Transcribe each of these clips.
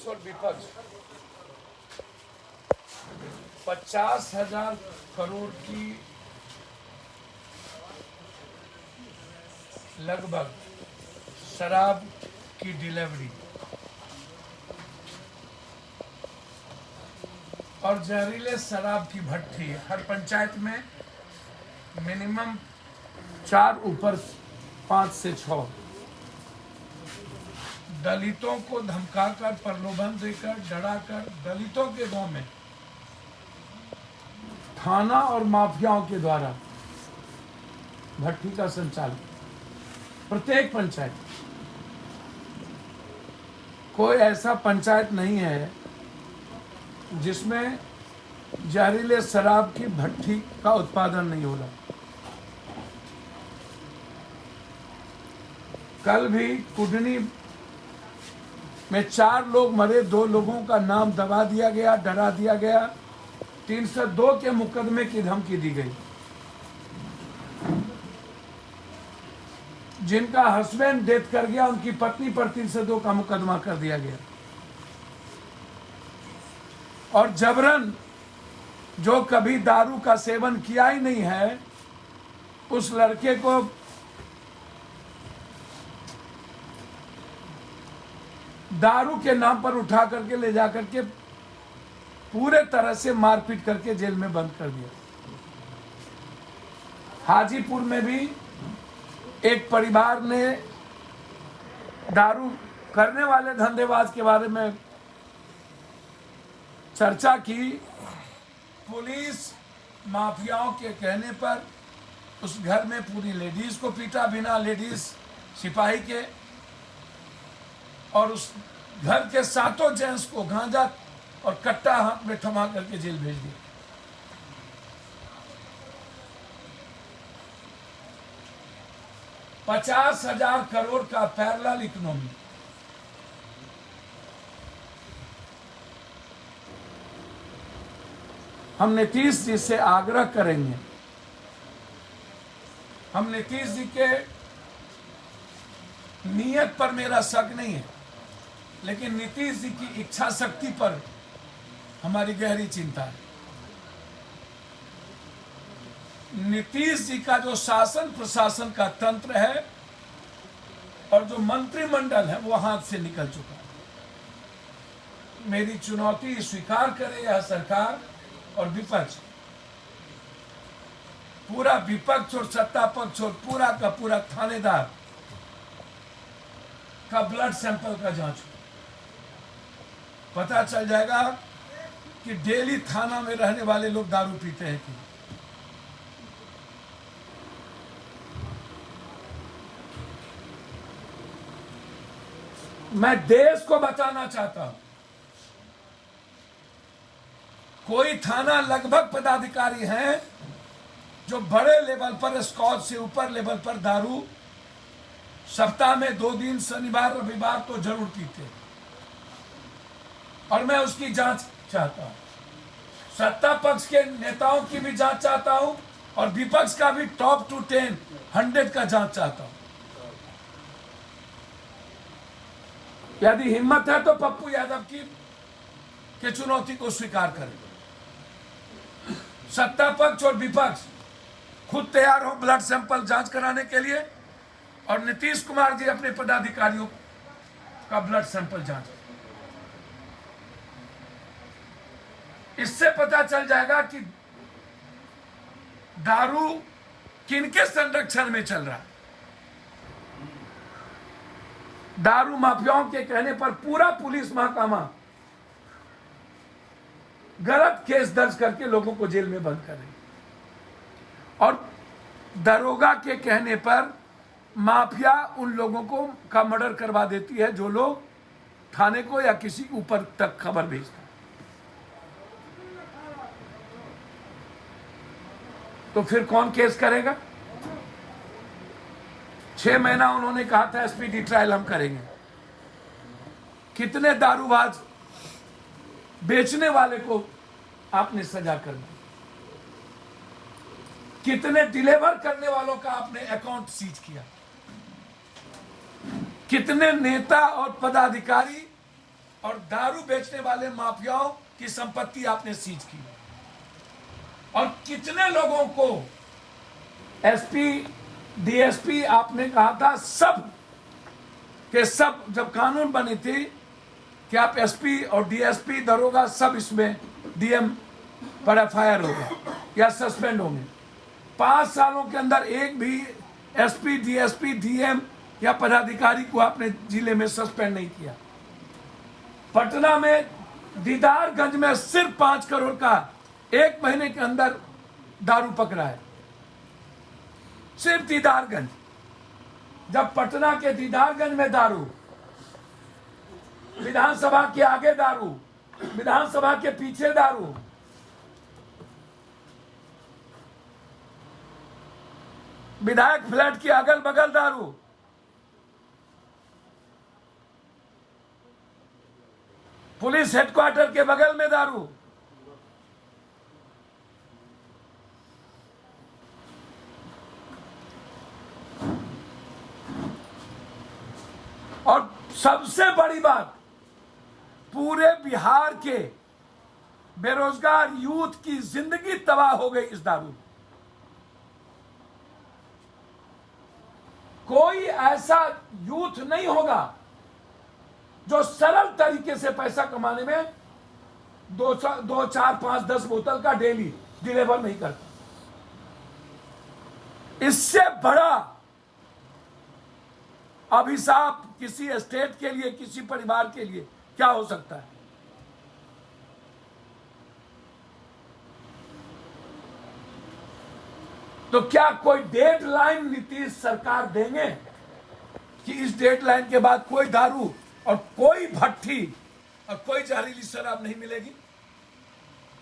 पक्ष और विपक्ष 50,000 करोड़ की लगभग शराब की डिलीवरी और जहरीले शराब की भट्टी हर पंचायत में मिनिमम 4 ऊपर 5 से 6 दलितों को धमकाकर प्रलोभन देकर डराकर दलितों के गांव में थाना और माफियाओं के द्वारा भट्टी का संचालन प्रत्येक पंचायत। कोई ऐसा पंचायत नहीं है जिसमें जहरीले शराब की भट्टी का उत्पादन नहीं हो रहा। कल भी कुडनी में 4 लोग मरे, 2 लोगों का नाम दबा दिया गया, डरा दिया गया, 302 के मुकदमे की धमकी दी गई। जिनका हस्बैंड डेथ कर गया उनकी पत्नी पर 302 का मुकदमा कर दिया गया। और जबरन जो कभी दारू का सेवन किया ही नहीं है उस लड़के को दारू के नाम पर उठा करके ले जा करके पूरे तरह से मारपीट करके जेल में बंद कर दिया। हाजीपुर में भी एक परिवार ने दारू करने वाले धंधेबाज के बारे में चर्चा की। पुलिस माफियाओं के कहने पर उस घर में पूरी लेडीज को पीटा बिना लेडीज सिपाही के, और उस घर के 7 जेंट्स को गांजा और कट्टा हाथ में थमा करके जेल भेज दिया। $50,000 करोड़ का पैरेलल इकोनॉमी। हम नीतीश जी से आग्रह करेंगे, हम नीतीश जी के नीयत पर मेरा शक नहीं है, लेकिन नीतीश जी की इच्छा शक्ति पर हमारी गहरी चिंता है। नीतीश जी का जो शासन प्रशासन का तंत्र है और जो मंत्रिमंडल है वो हाथ से निकल चुका है। मेरी चुनौती स्वीकार करे यह सरकार और विपक्ष, पूरा विपक्ष और सत्ता पक्ष और पूरा का पूरा थानेदार का ब्लड सैंपल का जांच हो। पता चल जाएगा कि डेली थाना में रहने वाले लोग दारू पीते हैं कि मैं देश को बताना चाहता हूं, कोई थाना लगभग पदाधिकारी हैं जो बड़े लेवल पर स्कॉच से ऊपर लेवल पर दारू सप्ताह में 2 दिन शनिवार रविवार तो जरूर पीते हैं, और मैं उसकी जांच चाहता हूं। सत्ता पक्ष के नेताओं की भी जांच चाहता हूं और विपक्ष का भी टॉप टू 10 100 का जांच चाहता हूं। यदि हिम्मत है तो पप्पू यादव की चुनौती को स्वीकार करें। सत्ता पक्ष और विपक्ष खुद तैयार हो ब्लड सैंपल जांच कराने के लिए, और नीतीश कुमार जी अपने पदाधिकारियों का ब्लड सैंपल जांच। इससे पता चल जाएगा कि दारू किनके संरक्षण में चल रहा है। दारू माफियाओं के कहने पर पूरा पुलिस महकमा गलत केस दर्ज करके लोगों को जेल में बंद कर रही, और दरोगा के कहने पर माफिया उन लोगों को का मर्डर करवा देती है जो लोग थाने को या किसी ऊपर तक खबर भेजता है। तो फिर कौन केस करेगा? 6 महीना उन्होंने कहा था स्पीडी ट्रायल हम करेंगे। कितने दारूबाज बेचने वाले को आपने सजा कर दी, कितने डिलीवर करने वालों का आपने अकाउंट सीज किया, कितने नेता और पदाधिकारी और दारू बेचने वाले माफियाओं की संपत्ति आपने सीज की। और कितने लोगों को एसपी डीएसपी आपने कहा था सब के सब, जब कानून बनी थी कि आप एसपी और डीएसपी दरोगा सब इसमें डीएम पर एफआईआर होगा या सस्पेंड होंगे। 5 सालों के अंदर एक भी एसपी डीएसपी डीएम या पदाधिकारी को आपने जिले में सस्पेंड नहीं किया। पटना में दीदारगंज में सिर्फ 5 करोड़ का 1 महीने के अंदर दारू पकड़ा है, सिर्फ दीदारगंज। जब पटना के दीदारगंज में दारू, विधानसभा के आगे दारू, विधानसभा के पीछे दारू, विधायक फ्लैट के अगल बगल दारू, पुलिस हेडक्वार्टर के बगल में दारू, और सबसे बड़ी बात, पूरे बिहार के बेरोजगार यूथ की जिंदगी तबाह हो गई इस दारू। कोई ऐसा यूथ नहीं होगा जो सरल तरीके से पैसा कमाने में 2, 4, 5, 10 बोतल का डेली डिलीवर नहीं करता। इससे बड़ा अभिशाप किसी स्टेट के लिए, किसी परिवार के लिए क्या हो सकता है? तो क्या कोई डेडलाइन नीतीश सरकार देंगे कि इस डेडलाइन के बाद कोई दारू और कोई भट्टी और कोई जहरीली शराब नहीं मिलेगी?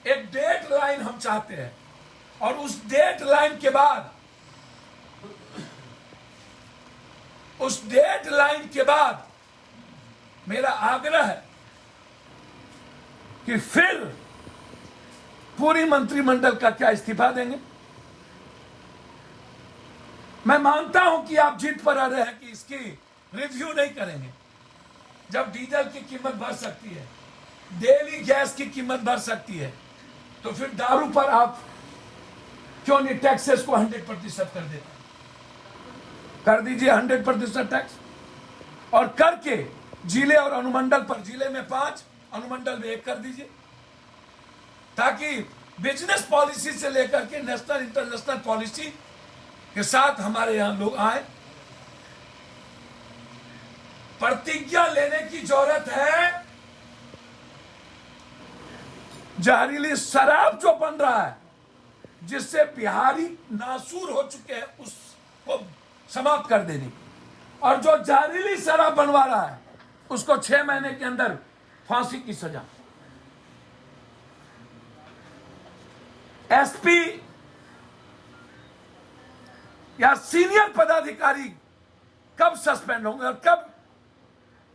एक डेडलाइन हम चाहते हैं, और उस डेडलाइन के बाद, उस डेडलाइन के बाद मेरा आग्रह है कि फिर पूरी मंत्रिमंडल का क्या इस्तीफा देंगे। मैं मानता हूं कि आप जिद पर आ रहे हैं कि इसकी रिव्यू नहीं करेंगे। जब डीजल की कीमत बढ़ सकती है, डेली गैस की कीमत बढ़ सकती है, तो फिर दारू पर आप क्यों नहीं टैक्सेस को 100% कर देते? कर दीजिए 100% टैक्स, और करके जिले और अनुमंडल पर, जिले में 5, अनुमंडल में 1 कर दीजिए, ताकि बिजनेस पॉलिसी से लेकर के नेशनल इंटरनेशनल पॉलिसी के साथ हमारे यहां लोग आए। प्रतिज्ञा लेने की जरूरत है। जहरीली शराब जो बन रहा है, जिससे बिहारी नासूर हो चुके हैं, उसको समाप्त कर देने की, और जो जहरीली शराब बनवा रहा है उसको 6 महीने के अंदर फांसी की सजा। एसपी या सीनियर पदाधिकारी कब सस्पेंड होंगे और कब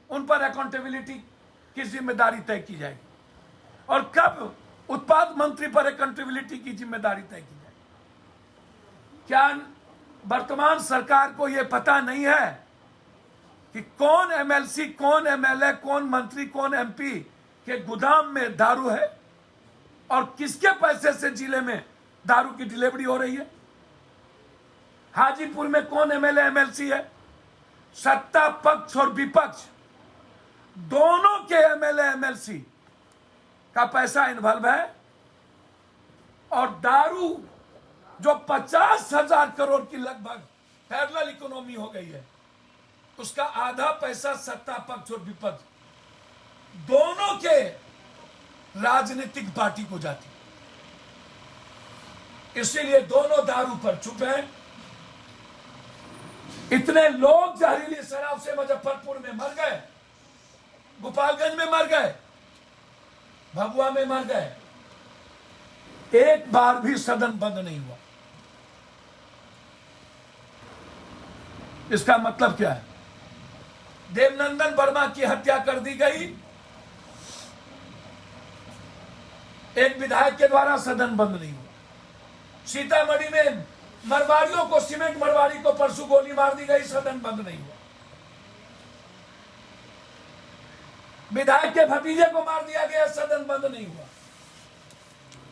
उन पर अकाउंटेबिलिटी की जिम्मेदारी तय की जाएगी, और कब उत्पाद मंत्री पर अकाउंटेबिलिटी की जिम्मेदारी तय की जाएगी? क्या वर्तमान सरकार को यह पता नहीं है कि कौन एमएलसी, कौन एमएलए, कौन मंत्री, कौन एमपी के गोदाम में दारू है, और किसके पैसे से जिले में दारू की डिलीवरी हो रही है? हाजीपुर में कौन एमएलए एमएलसी है? सत्ता पक्ष और विपक्ष दोनों के एमएलए एमएलसी का पैसा इन्वॉल्व है, और दारू जो 50,000 करोड़ की लगभग पैरेलल इकोनॉमी हो गई है, उसका आधा पैसा सत्ता पक्ष और विपक्ष दोनों के राजनीतिक पार्टी को जाती। इसीलिए दोनों दारू पर चुप हैं। इतने लोग जहरीली शराब से मुजफ्फरपुर में मर गए, गोपालगंज में मर गए, भभुआ में मर गए, एक बार भी सदन बंद नहीं हुआ। इसका मतलब क्या है? देवनंदन वर्मा की हत्या कर दी गई, एक विधायक के द्वारा सदन बंद नहीं हुआ। सीतामढ़ी में मरवाड़ियों को, सीमेंट मरवाड़ी को परसों गोली मार दी गई, सदन बंद नहीं हुआ। विधायक के भतीजे को मार दिया गया, सदन बंद नहीं हुआ।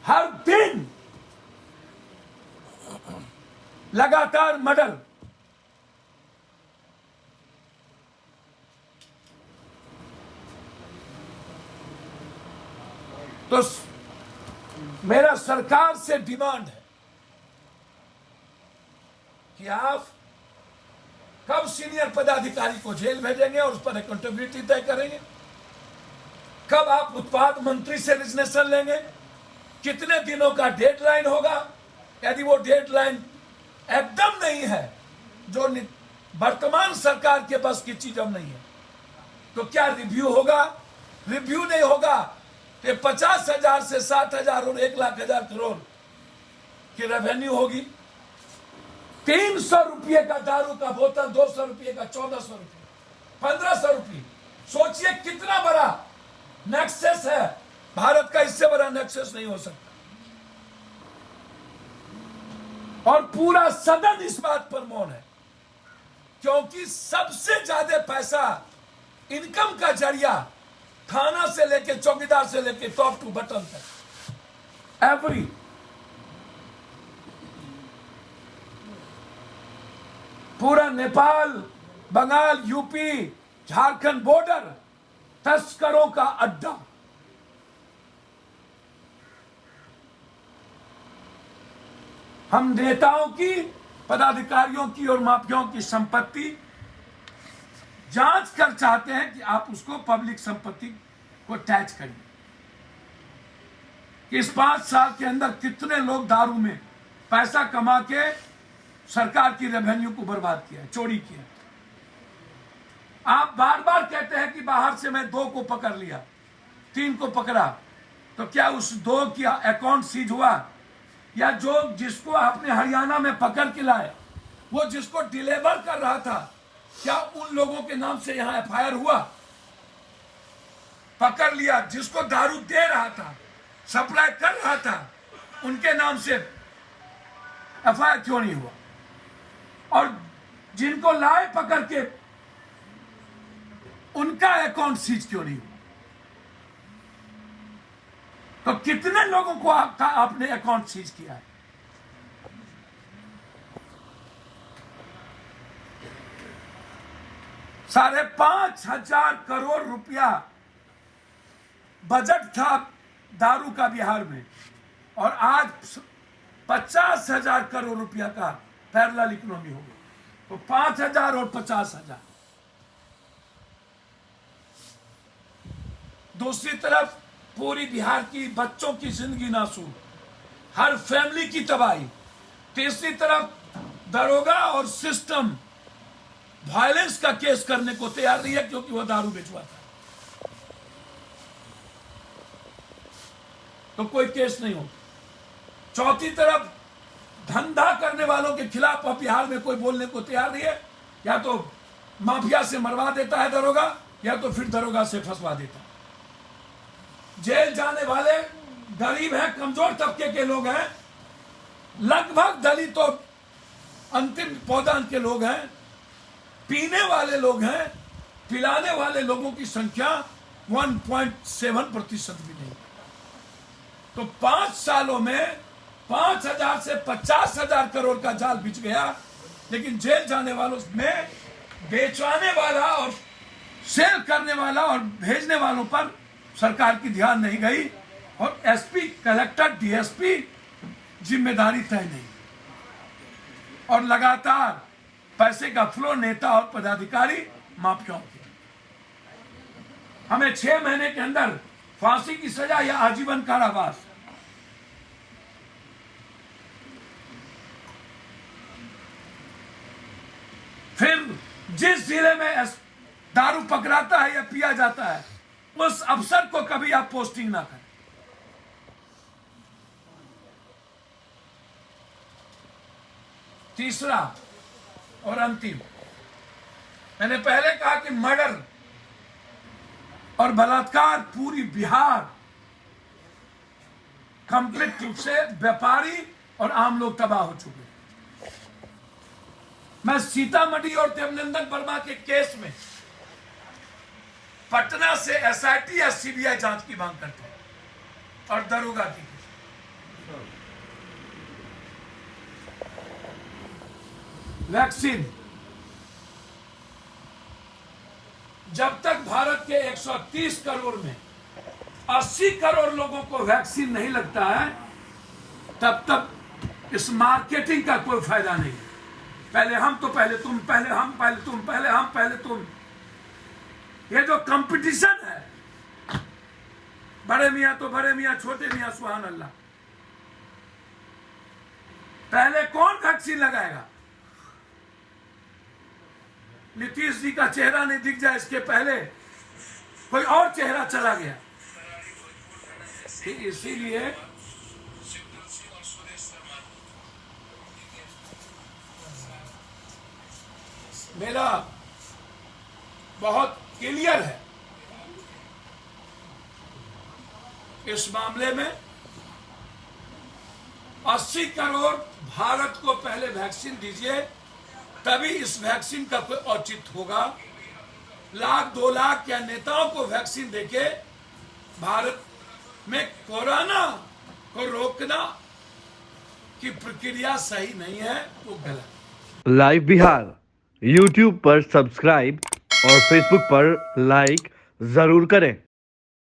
हर दिन लगातार मर्डर। तो मेरा सरकार से डिमांड है कि आप कब सीनियर पदाधिकारी को जेल भेजेंगे और उस पर अकाउंटेबिलिटी तय करेंगे, कब आप उत्पाद मंत्री से रिजनेशन लेंगे, कितने दिनों का डेडलाइन होगा। यदि वो डेडलाइन एकदम नहीं है, जो वर्तमान सरकार के बस की चीज अब नहीं है, तो क्या रिव्यू होगा? रिव्यू नहीं होगा कि 50,000 से 7,000 और 1,00,000 करोड़ की रेवेन्यू होगी। 300 रुपये का दारू का बोतल, 200 रुपये का 1,400 रुपये, 1,500 रुपये। सोचिए कितना बड़ा नेक्सस है। भारत का इससे बड़ा नेक्सस नहीं हो सकता। और पूरा सदन इस बात पर मौन है, क्योंकि सबसे ज्यादा पैसा इनकम का जरिया थाना से लेके चौकीदार से लेके टॉप टू बटन तक एवरी पूरा नेपाल, बंगाल, यूपी, झारखंड बॉर्डर तस्करों का अड्डा। हम नेताओं की, पदाधिकारियों की और माफियाओं की संपत्ति जांच कर चाहते हैं कि आप उसको पब्लिक संपत्ति को टैच करिए। इस 5 साल के अंदर कितने लोग दारू में पैसा कमा के सरकार की रेवेन्यू को बर्बाद किया, चोरी किया। आप बार बार कहते हैं कि बाहर से मैं 2 को पकड़ लिया, 3 को पकड़ा, तो क्या उस 2 की अकाउंट सीज हुआ? या जो जिसको आपने हरियाणा में पकड़ के लाए, वो जिसको डिलीवर कर रहा था, क्या उन लोगों के नाम से यहां एफआईआर हुआ? पकड़ लिया, जिसको दारू दे रहा था, सप्लाई कर रहा था, उनके नाम से एफआईआर क्यों नहीं हुआ? और जिनको लाए पकड़ के, उनका अकाउंट सीज क्यों नहीं हुआ? तो कितने लोगों को आपने अकाउंट सीज किया है? ₹5,500 करोड़ रुपया बजट था दारू का बिहार में, और आज 50,000 करोड़ रुपया का पैरेलल इकोनॉमी हो गई। तो 5,000 और 50,000। दूसरी तरफ पूरी बिहार की बच्चों की जिंदगी नासूर, हर फैमिली की तबाही। तीसरी तरफ दरोगा और सिस्टम वायलेंस का केस करने को तैयार नहीं है, क्योंकि वह दारू बेचवाता है, तो कोई केस नहीं हो। चौथी तरफ धंधा करने वालों के खिलाफ अब बिहार में कोई बोलने को तैयार नहीं है। या तो माफिया से मरवा देता है दरोगा, या तो फिर दरोगा से फंसवा देता है। जेल जाने वाले गरीब हैं, कमजोर तबके के लोग हैं, लगभग दलित और अंतिम पौदान के लोग हैं, पीने वाले लोग हैं, पिलाने वाले लोगों की संख्या 1.7% भी नहीं। तो 5 सालों में 5,000 से 50,000 करोड़ का जाल बिछ गया। लेकिन जेल जाने वालों में बेचवाने वाला और सेल करने वाला और भेजने वालों पर सरकार की ध्यान नहीं गई, और एसपी, कलेक्टर, डीएसपी जिम्मेदारी तय नहीं, और लगातार पैसे का फ्लो नेता और पदाधिकारी माफियाओं के। हमें 6 महीने के अंदर फांसी की सजा या आजीवन कारावास। फिर जिस जिले में दारू पकड़ाता है या पिया जाता है, उस अफसर को कभी आप पोस्टिंग ना करें। तीसरा और अंतिम, मैंने पहले कहा कि मर्डर और बलात्कार पूरी बिहार कंप्लीट रूप से व्यापारी और आम लोग तबाह हो चुके हैं। मैं सीतामढ़ी और देवनंदन वर्मा के केस में पटना से एसआईटी या सीबीआई जांच की मांग करते हैं और दरोगा की। वैक्सीन, जब तक भारत के 130 करोड़ में 80 करोड़ लोगों को वैक्सीन नहीं लगता है, तब तक इस मार्केटिंग का कोई फायदा नहीं। पहले हम तो पहले तुम, पहले हम, पहले तुम, पहले हम, पहले तुम, ये जो कंपटीशन है, बड़े मियां तो बड़े मियां, छोटे मियां सुभान अल्लाह। पहले कौन वैक्सीन लगाएगा? नीतीश जी का चेहरा नहीं दिख जाए इसके पहले कोई और चेहरा चला गया। इसीलिए मेरा बहुत क्लियर है इस मामले में। 80 करोड़ भारत को पहले वैक्सीन दीजिए, तभी इस वैक्सीन का कोई औचित्य होगा। 1 लाख 2 लाख या नेताओं को वैक्सीन देके भारत में कोरोना को रोकना की प्रक्रिया सही नहीं है, वो गलत। लाइव बिहार YouTube पर सब्सक्राइब और Facebook पर लाइक जरूर करें।